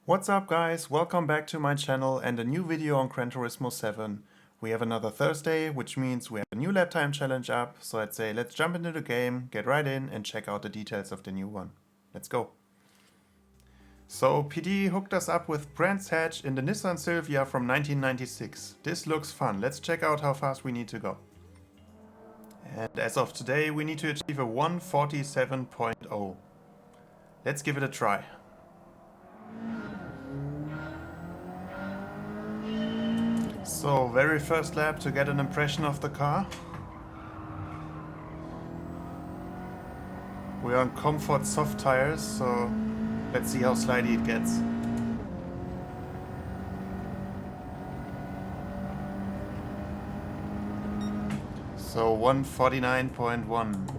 What's up guys, welcome back to my channel and a new video on Gran Turismo 7. We have another Thursday, which means we have a new lap time challenge up, so I'd say let's jump into the game, get right in and check out the details of the new one. Let's go. So PD hooked us up with Brands Hatch in the Nissan Silvia from 1996. This looks fun, let's check out how fast we need to go. And as of today we need to achieve a 147.0. Let's give it a try. So, very first lap to get an impression of the car. We're on comfort soft tires, so let's see how slidey it gets. So 149.1.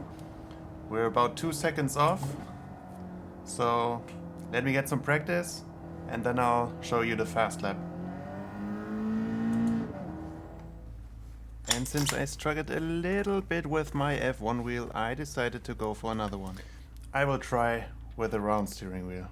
We're about 2 seconds off. So let me get some practice and then I'll show you the fast lap. And since I struggled a little bit with my F1 wheel, I decided to go for another one. I will try with a round steering wheel.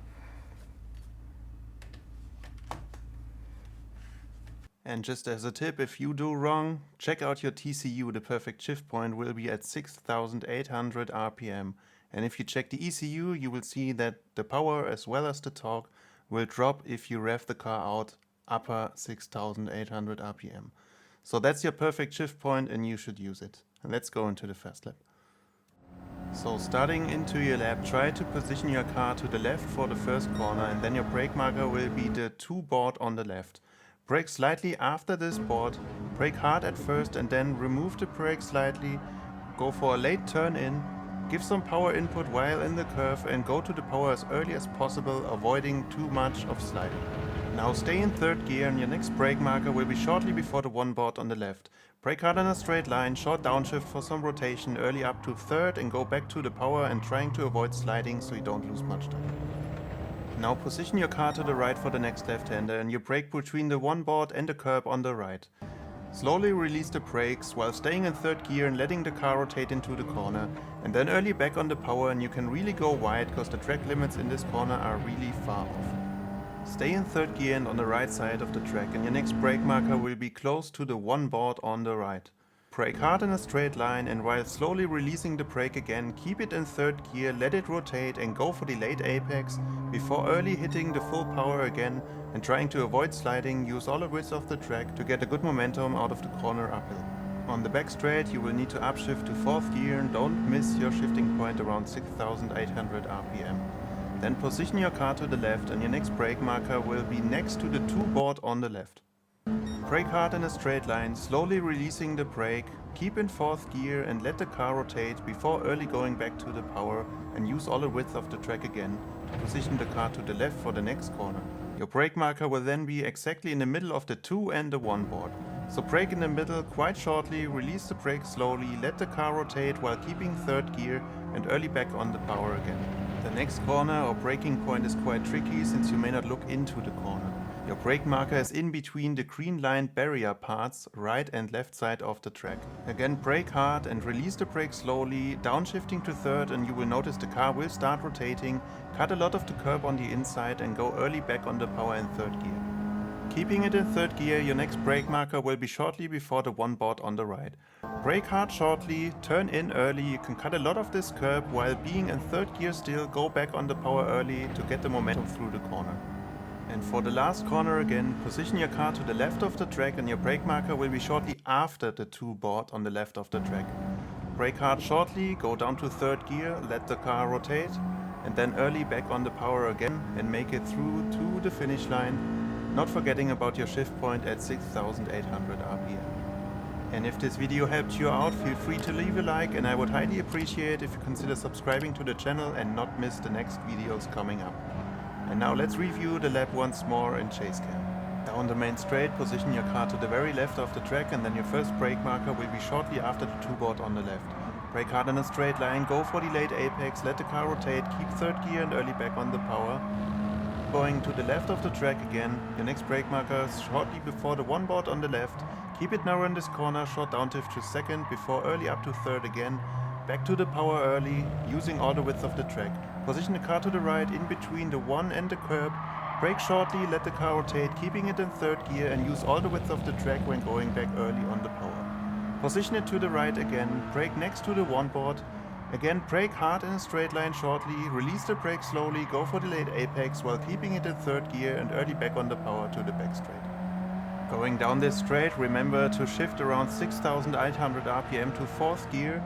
And just as a tip, if you do wrong, check out your TCU. The perfect shift point will be at 6,800 RPM. And if you check the ECU, you will see that the power as well as the torque will drop if you rev the car out upper 6,800 RPM. So that's your perfect shift point and you should use it. And let's go into the fast lap. So starting into your lap, try to position your car to the left for the first corner and then your brake marker will be the 2 board on the left. Brake slightly after this board, brake hard at first and then remove the brake slightly, go for a late turn in, give some power input while in the curve and go to the power as early as possible, avoiding too much of sliding. Now stay in third gear and your next brake marker will be shortly before the 1 board on the left. Brake hard in a straight line, short downshift for some rotation, early up to third and go back to the power and trying to avoid sliding so you don't lose much time. Now position your car to the right for the next left-hander and you brake between the 1 board and the curb on the right. Slowly release the brakes while staying in third gear and letting the car rotate into the corner, and then early back on the power and you can really go wide because the track limits in this corner are really far off. Stay in third gear and on the right side of the track and your next brake marker will be close to the 1 board on the right. Brake hard in a straight line and while slowly releasing the brake again, keep it in third gear, let it rotate and go for the late apex before early hitting the full power again and trying to avoid sliding, use all the width of the track to get a good momentum out of the corner uphill. On the back straight you will need to upshift to 4th gear and don't miss your shifting point around 6,800 RPM. Then position your car to the left and your next brake marker will be next to the 2 board on the left. Brake hard in a straight line, slowly releasing the brake, keep in 4th gear and let the car rotate before early going back to the power and use all the width of the track again to position the car to the left for the next corner. Your brake marker will then be exactly in the middle of the 2 and the 1 board. So brake in the middle quite shortly, release the brake slowly, let the car rotate while keeping 3rd gear and early back on the power again. The next corner or braking point is quite tricky since you may not look into the corner. Your brake marker is in between the green line barrier parts, right and left side of the track. Again brake hard and release the brake slowly, downshifting to 3rd and you will notice the car will start rotating, cut a lot of the curb on the inside and go early back on the power in 3rd gear. Keeping it in 3rd gear, your next brake marker will be shortly before the 1 board on the right. Brake hard shortly, turn in early, you can cut a lot of this curb while being in 3rd gear still, go back on the power early to get the momentum through the corner. And for the last corner again, position your car to the left of the track and your brake marker will be shortly after the 2 board on the left of the track. Brake hard shortly, go down to 3rd gear, let the car rotate and then early back on the power again and make it through to the finish line, not forgetting about your shift point at 6,800 RPM. And if this video helped you out, feel free to leave a like and I would highly appreciate if you consider subscribing to the channel and not miss the next videos coming up. And now let's review the lap once more in chase cam. Down the main straight, position your car to the very left of the track and then your first brake marker will be shortly after the 2 board on the left. Brake hard in a straight line, go for the late apex, let the car rotate, keep 3rd gear and early back on the power. Going to the left of the track again, your next brake marker is shortly before the 1 board on the left. Keep it narrow in this corner, short down shift to 2nd before early up to 3rd again. Back to the power early, using all the width of the track. Position the car to the right in between the 1 and the curb brake shortly, let the car rotate, keeping it in third gear and use all the width of the track when going back early on the power. Position it to the right again, brake next to the one board. Again, brake hard in a straight line shortly, release the brake slowly, go for delayed apex while keeping it in third gear and early back on the power to the back straight. Going down this straight, remember to shift around 6,800 RPM to fourth gear,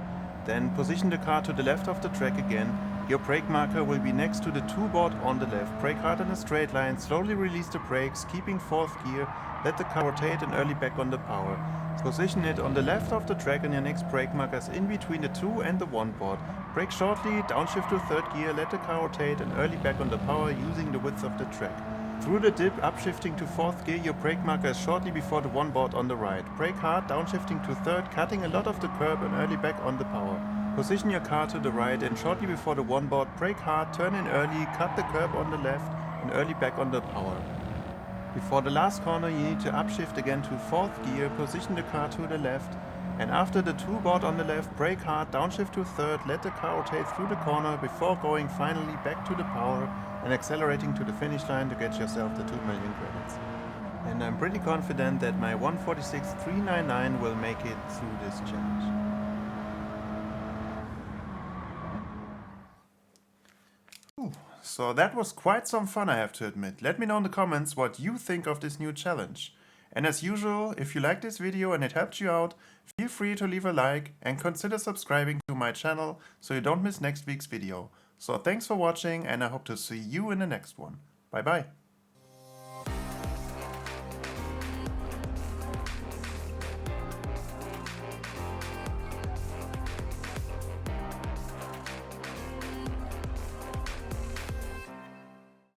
then position the car to the left of the track again. Your brake marker will be next to the 2 board on the left. Brake hard in a straight line, slowly release the brakes, keeping fourth gear, let the car rotate and early back on the power. Position it on the left of the track and your next brake markers in between the 2 and the 1 board. Brake shortly, downshift to third gear, let the car rotate and early back on the power using the width of the track. Through the dip, upshifting to fourth gear, your brake marker is shortly before the one board on the right. Brake hard, downshifting to third, cutting a lot of the curb and early back on the power. Position your car to the right and shortly before the one board, brake hard, turn in early, cut the curb on the left and early back on the power. Before the last corner, you need to upshift again to fourth gear, position the car to the left, and after the 2 board on the left, brake hard, downshift to third, let the car rotate through the corner before going finally back to the power and accelerating to the finish line to get yourself the 2 million credits. And I'm pretty confident that my 146.399 will make it through this challenge. So that was quite some fun, I have to admit. Let me know in the comments what you think of this new challenge. And as usual, if you like this video and it helped you out, feel free to leave a like and consider subscribing to my channel so you don't miss next week's video. So thanks for watching and I hope to see you in the next one. Bye bye.